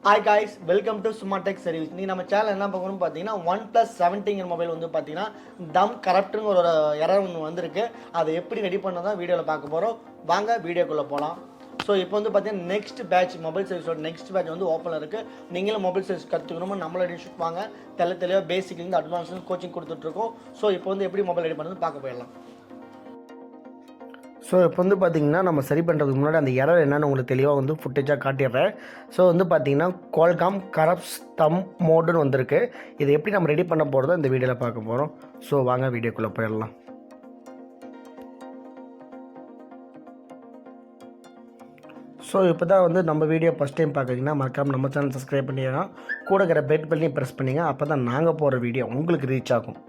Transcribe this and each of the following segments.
Hi guys, welcome to Sumatech Service. நீ நம்ம channel என்ன பார்க்கணும் பார்த்தீங்கன்னா OnePlus 17 மொபைல் வந்து பார்த்தீங்கன்னா தம் கரப்ட்னு ஒரு எரர் ஒன்று வந்திருக்கு. அதை எப்படி ரெடி பண்ணதான் வீடியோவில் பார்க்க போகிறோம். வாங்க வீடியோக்குள்ளே போகலாம். ஸோ இப்போ வந்து பார்த்தீங்கன்னா நெக்ஸ்ட் பேட்ச் மொபைல் சர்வீஸோட நெக்ஸ்ட் பேட்ச் வந்து ஓப்பனில் இருக்குது. நீங்களும் மொபைல் சர்வீஸ் கற்றுக்கணுமோ நம்மளோட இன்ஸ்டியூட் வாங்க. தெளிவாக பேசிக்லேருந்து அட்வான்ஸ்லேருந்து கோச்சிங் கொடுத்துட்ருக்கோம். ஸோ இப்போ வந்து எப்படி மொபைல் ரெடி பண்ணுறது பார்க்க போயிடலாம். ஸோ இப்போ வந்து பார்த்திங்கன்னா நம்ம சரி பண்ணுறதுக்கு முன்னாடி அந்த எரர் என்னென்னு உங்களுக்கு தெளிவாக வந்து ஃபுட்டேஜாக காட்டிடுறேன். ஸோ வந்து பார்த்திங்கன்னா Qualcomm Crash Dump Modu வந்திருக்கு. இதை எப்படி நம்ம ரெடி பண்ண போகிறதோ இந்த வீடியோவில் பார்க்க போகிறோம். ஸோ வாங்க வீடியோக்குள்ளே போயிடலாம். ஸோ இப்போ தான் வந்து நம்ம வீடியோ ஃபஸ்ட் டைம் பார்க்குறீங்கன்னா மறக்காமல் நம்ம சேனல் சப்ஸ்கிரைப் பண்ணிடுங்க. கூட இருக்கிற பெல் பட்டனையும் ப்ரெஸ் பண்ணிங்க. அப்போ தான் நாங்கள் போகிற வீடியோ உங்களுக்கு ரீச் ஆகும்.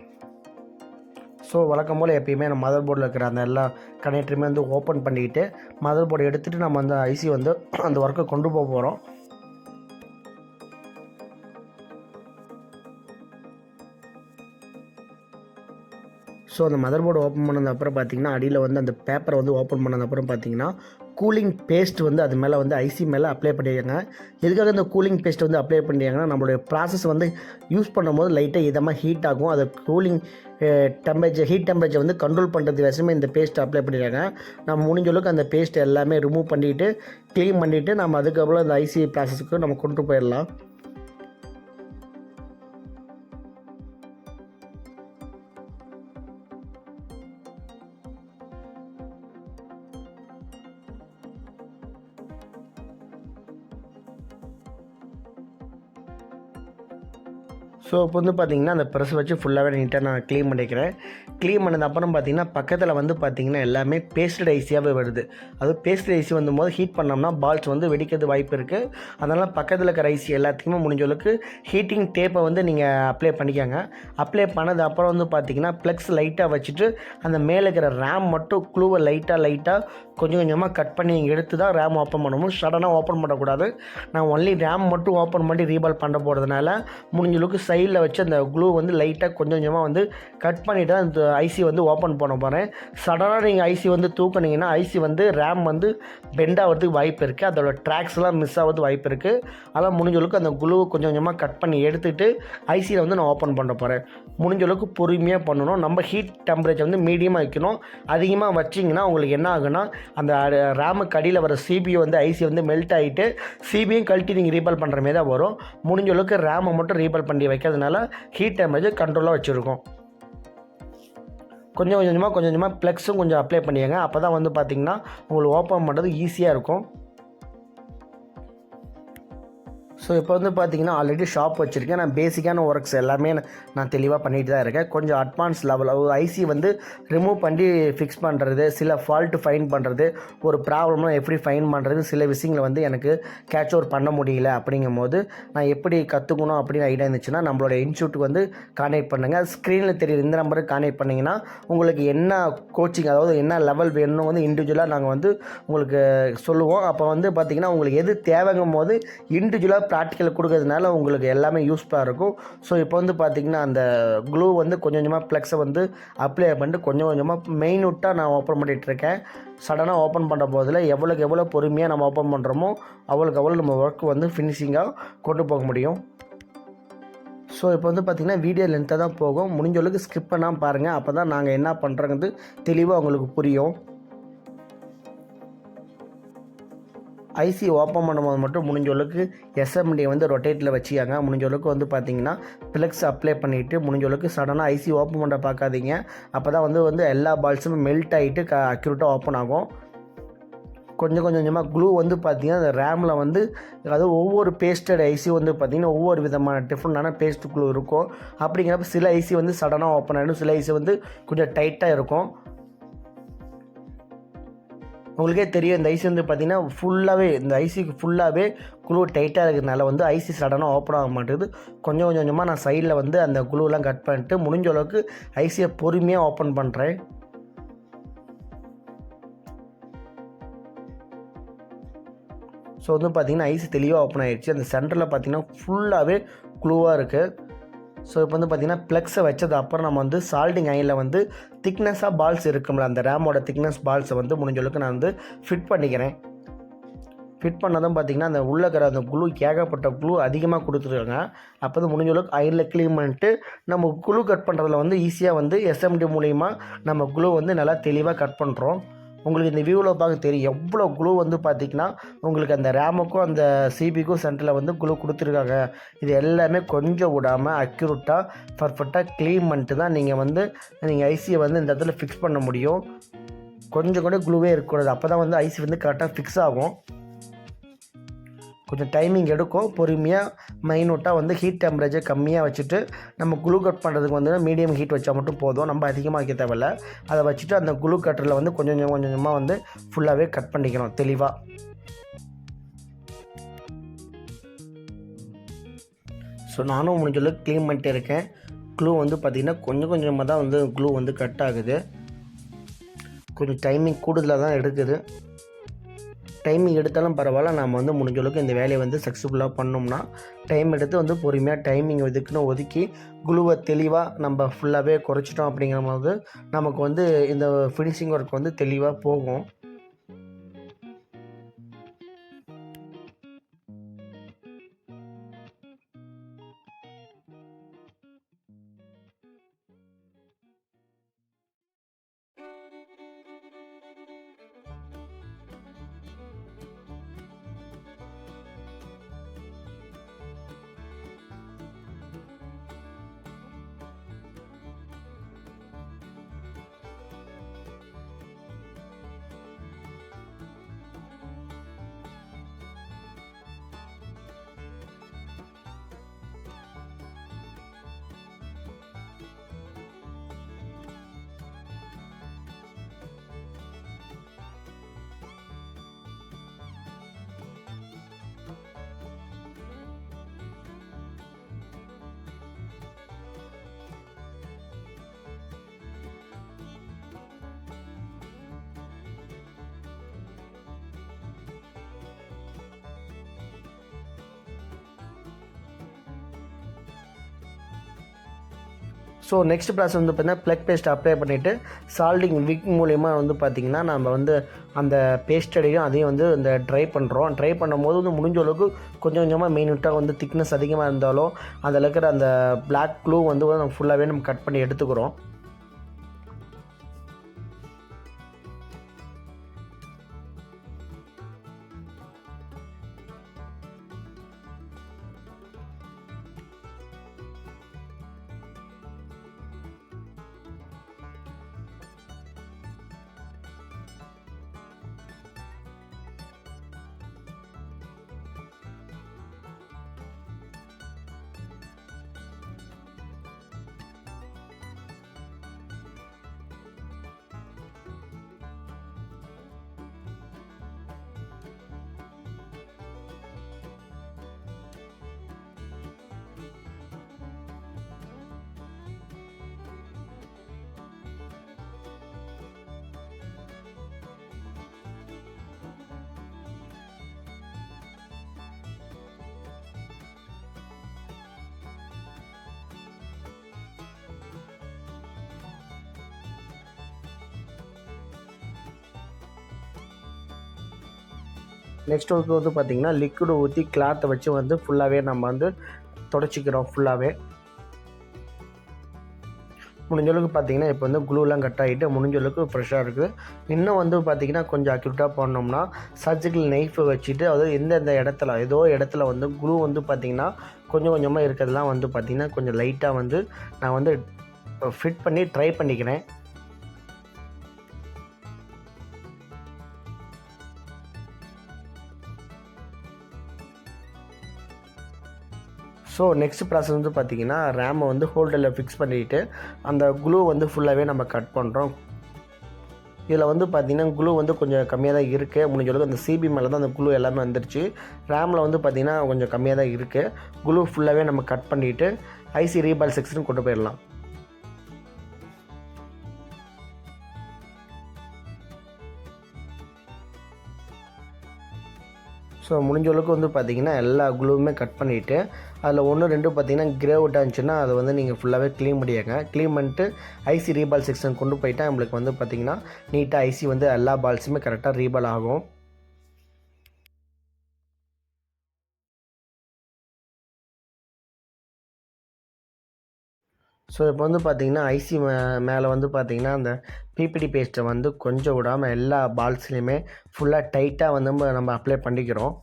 ஸோ வழக்கம் போல் எப்பயுமே நம்ம மதர் போர்டில் இருக்கிற அந்த எல்லா கனெக்டருமே வந்து ஓப்பன் பண்ணிக்கிட்டு மதர் போர்டை எடுத்துகிட்டு நம்ம அந்த ஐசி வந்து அந்த ஒர்க்கை கொண்டு போக போகிறோம். ஸோ அந்த மதர் போர்டு ஓப்பன் பண்ணது அப்புறம் பார்த்திங்கன்னா அடியில் வந்து அந்த பேப்பரை வந்து ஓப்பன் பண்ணது அப்புறம் பார்த்திங்கன்னா கூலிங் பேஸ்ட் வந்து அது மேலே வந்து ஐசி மேலே அப்ளை பண்ணியிருக்காங்க. எதுக்காக இந்த கூலிங் பேஸ்ட் வந்து அப்ளை பண்ணியிருக்காங்கன்னா நம்மளுடைய ப்ராசஸ் வந்து யூஸ் பண்ணும்போது லைட்டாக இதமாக ஹீட் ஆகும். அதை கூலிங் ஹீட் டெம்பரேச்சர் வந்து கண்ட்ரோல் பண்ணுறது விஷயமே இந்த பேஸ்ட் அப்ளை பண்ணியிருக்காங்க. நம்ம முடிஞ்ச அளவுக்கு அந்த பேஸ்ட் எல்லாமே ரிமூவ் பண்ணிவிட்டு க்ளீன் பண்ணிவிட்டு நம்ம அதுக்கப்புறம் அந்த ஐசி ப்ராசஸுக்கு நம்ம கொண்டு போயிடலாம். ஸோ இப்போ வந்து பார்த்திங்கன்னா அந்த ப்ரெஸ் வச்சு ஃபுல்லாகவே நீட்டாக நான் க்ளீன் பண்ணிக்கிறேன். க்ளீன் பண்ணது அப்புறம் பார்த்திங்கன்னா பக்கத்தில் வந்து பார்த்திங்கன்னா எல்லாமே பேஸ்டட் ஐசியாகவே வருது. அதுவும் பேஸ்டட் ஐசி வந்தபோது ஹீட் பண்ணோம்னா பால்ஸ் வந்து வெடிக்கிறது வாய்ப்பு இருக்குது. அதனால் பக்கத்தில் இருக்கிற ஐசி எல்லாத்துக்குமே முடிஞ்ச அளவுக்கு ஹீட்டிங் டேப்பை வந்து நீங்கள் அப்ளை பண்ணிக்கோங்க. அப்ளை பண்ணது அப்புறம் வந்து பார்த்திங்கன்னா ப்ளக்ஸ் லைட்டாக வச்சுட்டு அந்த மேலே இருக்கிற ரேம் மட்டும் க்ளூவை லைட்டாக கொஞ்சம் கொஞ்சமாக கட் பண்ணி எடுத்து தான் ரேம் ஓப்பன் பண்ணணும். சடனாக ஓப்பன் பண்ணக்கூடாது. நான் ஒன்லி ரேம் மட்டும் ஓப்பன் பண்ணி ரீபால் பண்ண போகிறதுனால முடிஞ்ச அளவுக்கு சைடில் வச்சு அந்த க்ளூ வந்து லைட்டாக கொஞ்சம் கொஞ்சமாக வந்து கட் பண்ணிவிட்டு அந்த ஐசி வந்து ஓப்பன் பண்ண போகிறேன். சடனாக நீங்கள் ஐசி வந்து தூக்குனீங்கன்னா ஐசி வந்து ரேம் வந்து பெண்ட் ஆகிறதுக்கு வாய்ப்பு இருக்குது. அதோட ட்ராக்ஸ்லாம் மிஸ் ஆகிறதுக்கு வாய்ப்பு இருக்குது. அதெல்லாம் முடிஞ்ச அளவுக்கு அந்த க்ளூ கொஞ்சம் கொஞ்சமாக கட் பண்ணி எடுத்துகிட்டு ஐசியில் வந்து நான் ஓப்பன் பண்ண போகிறேன். முடிஞ்ச அளவுக்கு பொறுமையாக பண்ணணும். நம்ம ஹீட் டெம்பரேச்சர் வந்து மீடியமாக வைக்கணும். அதிகமாக வச்சிங்கன்னா உங்களுக்கு என்ன ஆகுனா அந்த ரேமுக்கு அடியில் வர சிபியை வந்து ஐசி வந்து மெல்ட் ஆகிட்டு சிபியும் கழட்டி நீங்கள் ரீபால் பண்ணுற மாதிரி தான் வரும். முடிஞ்ச அளவுக்கு ரேமை மட்டும் ரீபால் பண்ணி வைக்கிறதுனால ஹீட் டெம்பரேச்சர் கண்ட்ரோலாக வச்சுருக்கோம். கொஞ்சம் கொஞ்சமாக ப்ளக்ஸும் கொஞ்சம் அப்ளை பண்ணிடுங்க. அப்போ தான் வந்து பார்த்திங்கன்னா உங்களுக்கு ஓப்பன் பண்ணுறது ஈஸியாக இருக்கும். ஸோ இப்போ வந்து பார்த்திங்கன்னா ஆல்ரெடி ஷாப் வச்சுருக்கேன். நான் பேசிக்கான ஒர்க்ஸ் எல்லாமே நான் தெளிவாக பண்ணிட்டு தான் இருக்கேன். கொஞ்சம் அட்வான்ஸ் லெவல் ஐசி வந்து ரிமூவ் பண்ணி ஃபிக்ஸ் பண்ணுறது, சில ஃபால்ட்டு ஃபைன் பண்ணுறது, ஒரு ப்ராப்ளம்லாம் எப்படி ஃபைன் பண்ணுறது, சில விஷயங்களை வந்து எனக்கு கேட்ச் அவுட் பண்ண முடியல. அப்படிங்கும் போது நான் எப்படி கற்றுக்கணும் அப்படின்னு ஐடியா இருந்துச்சுன்னா நம்மளோட இன்ஸ்டியூட்டுக்கு வந்து கான்டெக்ட் பண்ணுங்கள். ஸ்க்ரீனில் தெரியுற இந்த நம்பருக்கு கான்டெக்ட் பண்ணிங்கன்னா உங்களுக்கு என்ன கோச்சிங், அதாவது என்ன லெவல் வேணும்னு வந்து இண்டிவிஜுவலாக நாங்கள் வந்து உங்களுக்கு சொல்லுவோம். அப்போ வந்து பார்த்திங்கன்னா உங்களுக்கு எது தேவைங்கும் போது இண்டிவிஜுவலாக ப்ராக்டிக்கல் கொடுக்கறதுனால உங்களுக்கு எல்லாமே யூஸ்ஃபுல்லாக இருக்கும். ஸோ இப்போ வந்து பார்த்திங்கன்னா அந்த க்ளூ வந்து கொஞ்சம் கொஞ்சமாக ப்ளக்ஸை வந்து அப்ளை பண்ணிட்டு கொஞ்சம் கொஞ்சமாக மெயின்வுட்டாக நான் ஓப்பன் பண்ணிகிட்ருக்கேன். சடனாக ஓப்பன் பண்ணுற போதில் எவ்வளோ பொறுமையாக நம்ம ஓப்பன் பண்ணுறோமோ அவ்வளோ நம்ம ஒர்க் வந்து ஃபினிஷிங்காக கொண்டு போக முடியும். ஸோ இப்போ வந்து பார்த்திங்கன்னா வீடியோ லென்த்தாக தான் போகும். முடிஞ்ச அளவுக்கு ஸ்கிப் பண்ணாமல் பாருங்கள். அப்போ தான் நாங்கள் என்ன பண்ணுறோங்கிறது தெளிவாக உங்களுக்கு புரியும். ஐசி ஓப்பன் பண்ணும்போது மட்டும் முடிஞ்ச அளவுக்கு எஸ்எம்டியை வந்து ரொட்டேட்டில் வச்சுக்காங்க. முடிஞ்ச அளவுக்கு வந்து பார்த்திங்கன்னா ப்ளக்ஸ் அப்ளை பண்ணிவிட்டு முடிஞ்ச அளவுக்கு சடனாக ஐசி ஓப்பன் பண்ண பார்க்காதீங்க. அப்போ தான் வந்து எல்லா பால்ஸுமே மெல்ட் ஆகிட்டு அக்யூரேட்டாக ஓப்பன் ஆகும். கொஞ்சமாக க்ளூ வந்து பார்த்திங்கன்னா அந்த ரேமில் வந்து அதாவது ஒவ்வொரு பேஸ்டட் ஐசி வந்து பார்த்திங்கன்னா ஒவ்வொரு விதமான டிஃப்ரெண்டான பேஸ்ட் க்ளூ இருக்கும். அப்படிங்கிறப்ப சில ஐசி வந்து சடனாக ஓப்பன் ஆகிடும், சில ஐசி வந்து கொஞ்சம் டைட்டாக இருக்கும். உங்களுக்கே தெரியும் இந்த ஐசி வந்து பார்த்திங்கன்னா ஃபுல்லாகவே இந்த ஐசிக்கு ஃபுல்லாகவே குளூ டைட்டாக இருக்கிறதுனால வந்து ஐசி சடனாக ஓப்பன் ஆக மாட்டேங்குது. கொஞ்சமாக நான் சைடில் வந்து அந்த குளூலாம் கட் பண்ணிட்டு முடிஞ்ச அளவுக்கு ஐசியை பொறுமையாக ஓப்பன் பண்ணுறேன். ஸோ வந்து பார்த்திங்கன்னா ஐசி தெளிவாக ஓப்பன் ஆகிடுச்சு. அந்த சென்டரில் பார்த்திங்கன்னா ஃபுல்லாகவே குளூவாக இருக்குது. ஸோ இப்போ வந்து பார்த்திங்கன்னா ப்ளக்ஸை வச்சது அப்புறம் நம்ம வந்து சால்டிங் அயனில் வந்து திக்னஸாக பால்ஸ் இருக்கும்ல அந்த ரேமோட திக்னஸ் பால்ஸை வந்து முடிஞ்ச அளவுக்கு நான் வந்து ஃபிட் பண்ணிக்கிறேன். ஃபிட் பண்ணதும் பார்த்திங்கன்னா அந்த உள்ளே இருக்கிற அந்த குளூ ஏகப்பட்ட குளூ அதிகமாக கொடுத்துருக்காங்க. அப்போ வந்து முடிஞ்ச அளவுக்கு அயனில் க்ளீன் பண்ணிட்டு நம்ம குளூ கட் பண்ணுறதுல வந்து ஈஸியாக வந்து எஸ்எம்டி மூலிமா நம்ம குளூ வந்து நல்லா தெளிவாக கட் பண்ணுறோம். உங்களுக்கு இந்த வியூவில் பார்க்க தெரியும் எவ்வளோ குளூ வந்து பார்த்திங்கன்னா உங்களுக்கு அந்த ரேமுக்கும் அந்த சிபிக்கும் சென்டரில் வந்து குளூ கொடுத்துருக்காங்க. இது எல்லாமே கொஞ்சம் விடாமல் அக்யூரேட்டாக பர்ஃபெக்டாக க்ளீன் பண்ணிட்டு தான் நீங்கள் ஐசியை வந்து இந்த இடத்துல ஃபிக்ஸ் பண்ண முடியும். கொஞ்சம் கூட குளூவே இருக்கக்கூடாது. அப்போ தான் வந்து ஐசி வந்து கரெக்டாக ஃபிக்ஸ் ஆகும். கொஞ்சம் டைமிங் எடுக்கும். பொறுமையாக மைனூட்டாக வந்து ஹீட் டெம்பரேச்சர் கம்மியாக வச்சுட்டு நம்ம குளூ கட் பண்ணுறதுக்கு வந்து மீடியம் ஹீட் வச்சால் மட்டும் போதும். நம்ம அதிகமாக வைக்க தேவையில்ல. அதை வச்சுட்டு அந்த குளூ கட்டரில் வந்து கொஞ்சம் கொஞ்சமாக வந்து ஃபுல்லாகவே கட் பண்ணிக்கணும் தெளிவாக. ஸோ நானும் முடிஞ்சளவுக்கு க்ளீன் பண்ணிட்டு இருக்கேன். க்ளூ வந்து பார்த்திங்கன்னா கொஞ்சம் கொஞ்சமாக தான் வந்து க்ளூ வந்து கட் ஆகுது. கொஞ்சம் டைமிங் கூடுதலாக தான் எடுக்குது. டைமிங் எடுத்தாலும் பரவாயில்ல, நம்ம வந்து முடிஞ்ச அளவுக்கு இந்த வேலையை வந்து சக்ஸஸ்ஃபுல்லாக பண்ணோம்னா டைம் எடுத்து வந்து பொறுமையாக டைமிங் இதுக்குன்னு ஒதுக்கி குளுவை தெளிவாக நம்ம ஃபுல்லாகவே குறைச்சிட்டோம் அப்படிங்கிற போது நமக்கு வந்து இந்த ஃபினிஷிங் ஒர்க் வந்து தெளிவாக போகும். ஸோ நெக்ஸ்ட் ப்ராசஸ் வந்து பார்த்திங்கன்னா ப்ளக் பேஸ்ட் அப்ளை பண்ணிவிட்டு சால்டிங் விக் மூலிமா வந்து பார்த்திங்கன்னா நம்ம வந்து அந்த பேஸ்டடையும் அதையும் வந்து இந்த ட்ரை பண்ணுறோம். ட்ரை பண்ணும்போது வந்து முடிஞ்ச அளவுக்கு கொஞ்சம் கொஞ்சமாக மெயின்ட்டாக வந்து திக்னஸ் அதிகமாக இருந்தாலும் அதில் இருக்கிற அந்த பிளாக் க்ளூ வந்து நம்ம ஃபுல்லாகவே நம்ம கட் பண்ணி எடுத்துக்கிறோம். நெக்ஸ்ட் ஒர்க்கு வந்து பார்த்திங்கன்னா லிக்விடு ஊற்றி கிளாத்தை வச்சு வந்து ஃபுல்லாகவே நம்ம வந்து தொடச்சிக்கிறோம். ஃபுல்லாகவே முடிஞ்சளவுக்கு பார்த்திங்கன்னா இப்போ வந்து க்ளூலாம் கட் ஆகிட்டு முடிஞ்சளவுக்கு ஃப்ரெஷ்ஷாக இருக்குது. இன்னும் வந்து பார்த்திங்கன்னா கொஞ்சம் அக்யூரேட்டாக பண்ணோம்னா சர்ஜிக்கல் நைஃபை வச்சுட்டு அதாவது எந்தெந்த இடத்துல ஏதோ இடத்துல வந்து க்ளூ வந்து பார்த்திங்கன்னா கொஞ்சம் கொஞ்சமாக இருக்கிறதுலாம் வந்து பார்த்திங்கன்னா கொஞ்சம் லைட்டாக வந்து நான் வந்து ஃபிட் பண்ணி ட்ரை பண்ணிக்கிறேன். ஸோ நெக்ஸ்ட் ப்ராசஸ் வந்து பார்த்திங்கன்னா ரேமை வந்து ஹோல்டரில் ஃபிக்ஸ் பண்ணிவிட்டு அந்த க்ளூ வந்து ஃபுல்லாகவே நம்ம கட் பண்ணுறோம். இதில் வந்து பார்த்திங்கன்னா க்ளூ வந்து கொஞ்சம் கம்மியாக தான் இருக்குது. முடிஞ்ச அளவுக்கு அந்த சிபி மேலே தான் அந்த க்ளூ எல்லாமே வந்துருச்சு. ரேமில் வந்து பார்த்திங்கன்னா கொஞ்சம் கம்மியாக தான் இருக்குது. க்ளூ ஃபுல்லாகவே நம்ம கட் பண்ணிவிட்டு ஐசி ரீபால் செக்ஷனுக்கு கொண்டு போயிடலாம். ஸோ முடிஞ்ச அளவுக்கு வந்து பார்த்திங்கன்னா எல்லா க்ளூவுமே கட் பண்ணிவிட்டு அதில் 1-2 பார்த்திங்கன்னா கிரே அவுட்டாக இருந்துச்சுன்னா அதை வந்து நீங்கள் ஃபுல்லாகவே க்ளீன் பண்ணியாங்க. க்ளீன் பண்ணிட்டு ஐசி ரீபால் செக்ஷன் கொண்டு போயிட்டால் நம்மளுக்கு வந்து பார்த்திங்கன்னா நீட்டாக ஐசி வந்து எல்லா பால்ஸுமே கரெக்டாக ரீபால் ஆகும். ஸோ இப்போ வந்து பார்த்திங்கன்னா ஐசி மேலே வந்து பார்த்திங்கன்னா அந்த பிபிடி பேஸ்ட்டை வந்து கொஞ்சம் விடாமல் எல்லா பால்ஸ்லேயுமே ஃபுல்லாக டைட்டாக வந்து நம்ம அப்ளை பண்ணிக்கிறோம்.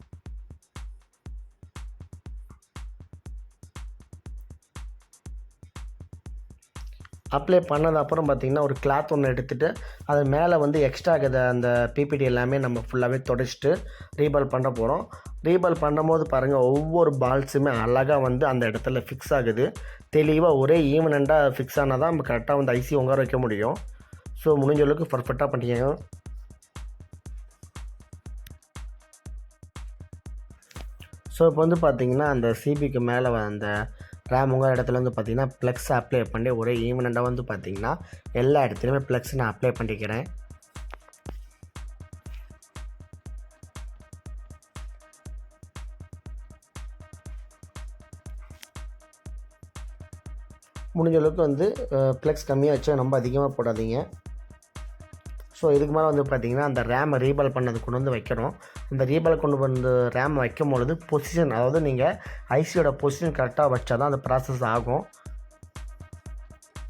அப்ளை பண்ணது அப்புறம் பார்த்திங்கன்னா ஒரு கிளாத் ஒன்று எடுத்துகிட்டு அது மேலே வந்து எக்ஸ்ட்ரா இருக்கிற அந்த பிபிடி எல்லாமே நம்ம ஃபுல்லாகவே தொடச்சிட்டு ரீபால் பண்ண போகிறோம். ரீபால் பண்ணும்போது பாருங்கள் ஒவ்வொரு பால்ஸுமே அழகாக வந்து அந்த இடத்துல ஃபிக்ஸ் ஆகுது. தெளிவாக ஒரே ஈவனண்டாக ஃபிக்ஸ் ஆனால் தான் நம்ம கரெக்டாக வந்து ஐசி உட்கார வைக்க முடியும். ஸோ முடிஞ்ச அளவுக்கு பர்ஃபெக்டாக பண்ணிக்கோங்க. ஸோ இப்போ வந்து பார்த்திங்கன்னா அந்த சிபிக்கு மேலே அந்த ரேம் உங்கள் இடத்துல வந்து பார்த்திங்கன்னா ப்ளக்ஸ் அப்ளை பண்ணி ஒரே ஈவனண்டாக வந்து பார்த்திங்கன்னா எல்லா இடத்துலையுமே ப்ளக்ஸ் நான் அப்ளை பண்ணிக்கிறேன். முடிஞ்ச அளவுக்கு வந்து ப்ளக்ஸ் கம்மியாக வச்சா ரொம்ப அதிகமாக போடாதீங்க. ஸோ இதுக்கு மேலே வந்து பார்த்திங்கன்னா அந்த ரேமை ரீபால் பண்ணது கொண்டு வந்து வைக்கிறோம். அந்த ரீபால் கொண்டு வந்து ரேம் வைக்கும் பொழுது பொசிஷன், அதாவது நீங்கள் ஐசியோட பொசிஷன் கரெக்டாக வச்சா தான் அந்த ப்ராசஸ் ஆகும்.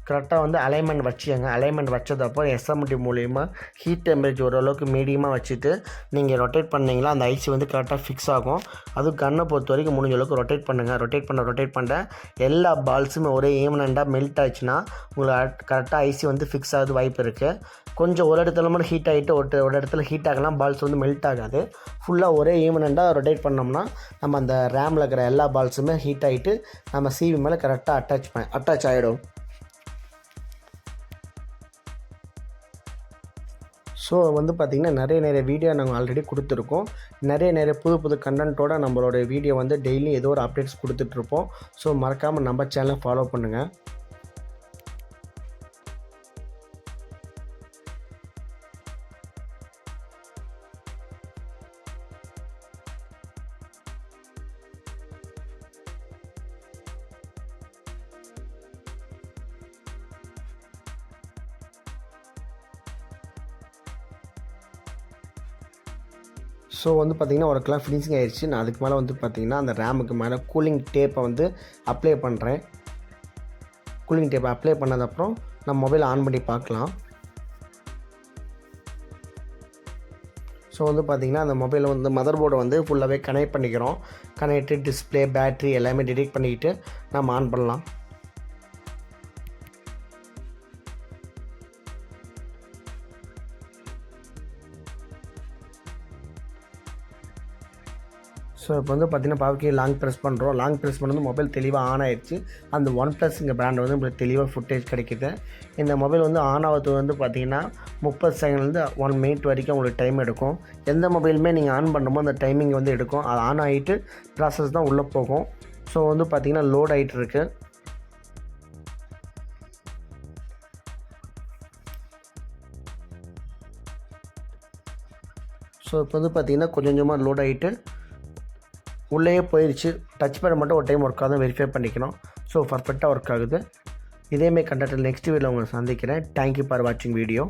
கரெக்டாக வந்து அலைன்மெண்ட் வச்சுக்கோங்க. அலைன்மெண்ட் வச்சதப்போ எஸ்எம்டி மூலிமா ஹீட் டெம்பரேச்சர் ஓரளவுக்கு மீடியமாக வச்சுட்டு நீங்கள் ரொட்டேட் பண்ணிங்களா அந்த ஐசி வந்து கரெக்டாக ஃபிக்ஸ் ஆகும். அதுவும் கன்னை பொறுத்த வரைக்கும் முடிஞ்ச அளவுக்கு ரொட்டேட் பண்ணுங்கள். ரொட்டேட் பண்ண எல்லா பால்ஸுமே ஒரே ஈவனண்டாக மெல்ட் ஆச்சுன்னா உங்களுக்கு கரெக்டாக ஐசி வந்து ஃபிக்ஸ் ஆகுது வாய்ப்பு இருக்குது. கொஞ்சம் ஒரு இடத்துல மட்டும் ஹீட் ஆகிட்டு ஒரு இடத்துல ஹீட் ஆகலாம், பால்ஸ் வந்து மெல்ட் ஆகாது. ஃபுல்லாக ஒரே ஈவனண்டாக ரொட்டேட் பண்ணோம்னா நம்ம அந்த ரேமில் இருக்கிற எல்லா பால்ஸுமே ஹீட் ஆகிட்டு நம்ம சிவி மேலே கரெக்டாக அட்டாச் ஆகிடும். ஸோ வந்து பார்த்திங்கன்னா நிறைய வீடியோ நாங்கள் ஆல்ரெடி கொடுத்துருக்கோம். நிறைய புது கண்டென்ட்டோட நம்மளோட வீடியோ வந்து டெய்லி ஏதோ ஒரு அப்டேட்ஸ் கொடுத்துட்ருப்போம். ஸோ மறக்காமல் நம்ம சேனலை ஃபாலோ பண்ணுங்கள். ஸோ வந்து பார்த்திங்கன்னா ஒர்க்கெலாம் ஃபினிஷிங் ஆகிடுச்சு. நான் அதுக்கு மேலே வந்து பார்த்திங்கன்னா அந்த ரேமுக்கு மேலே கூலிங் டேப்பை வந்து அப்ளை பண்ணுறேன். கூலிங் டேப்பை அப்ளை பண்ணதுக்கப்புறம் நம்ம மொபைல் ஆன் பண்ணி பார்க்கலாம். ஸோ வந்து பார்த்திங்கன்னா அந்த மொபைலில் வந்து மதர் போர்டை வந்து ஃபுல்லாகவே கனெக்ட் பண்ணிக்கிறோம். கனெக்டு டிஸ்பிளே பேட்ரி எல்லாமே டிடெக்ட் பண்ணிக்கிட்டு நம்ம ஆன் பண்ணலாம். ஸோ இப்போ வந்து பார்த்திங்கன்னா பவர் கீ லாங் ப்ரெஸ் பண்ணுறோம். லாங் ப்ரெஸ் பண்ணது மொபைல் தெளிவாக ஆன் ஆகிடுச்சு. அந்த OnePlusங்கிற பிராண்ட் வந்து உங்களுக்கு தெளிவாக ஃபுட்டேஜ் கிடைக்குது. இந்த மொபைல் வந்து ஆன் ஆகிறது வந்து பார்த்திங்கன்னா 30 செகண்ட்லேருந்து 1 மினிட் வரைக்கும் உங்களுக்கு டைம் எடுக்கும். எந்த மொபைலுமே நீங்கள் ஆன் பண்ணும்போது அந்த டைமிங் வந்து எடுக்கும். அது ஆன் ஆகிட்டு ப்ராசஸ் தான் உள்ளே போகும். ஸோ வந்து பார்த்திங்கன்னா லோட் ஆகிட்டு இருக்குது. ஸோ இப்போ வந்து பார்த்திங்கன்னா கொஞ்சமாக லோட் ஆகிட்டு உள்ளே போயிடுச்சு. டச் பேட் மட்டும் ஒரு டைம் ஒர்க் ஆகுது வெரிஃபை பண்ணிக்கணும். ஸோ பர்ஃபெக்டாக ஒர்க் ஆகுது. இதேமாதிரி கண்டென்ட் நெக்ஸ்ட் வீடியோவில் உங்களை சந்திக்கிறேன். தேங்க்யூ ஃபார் வாட்சிங் வீடியோ.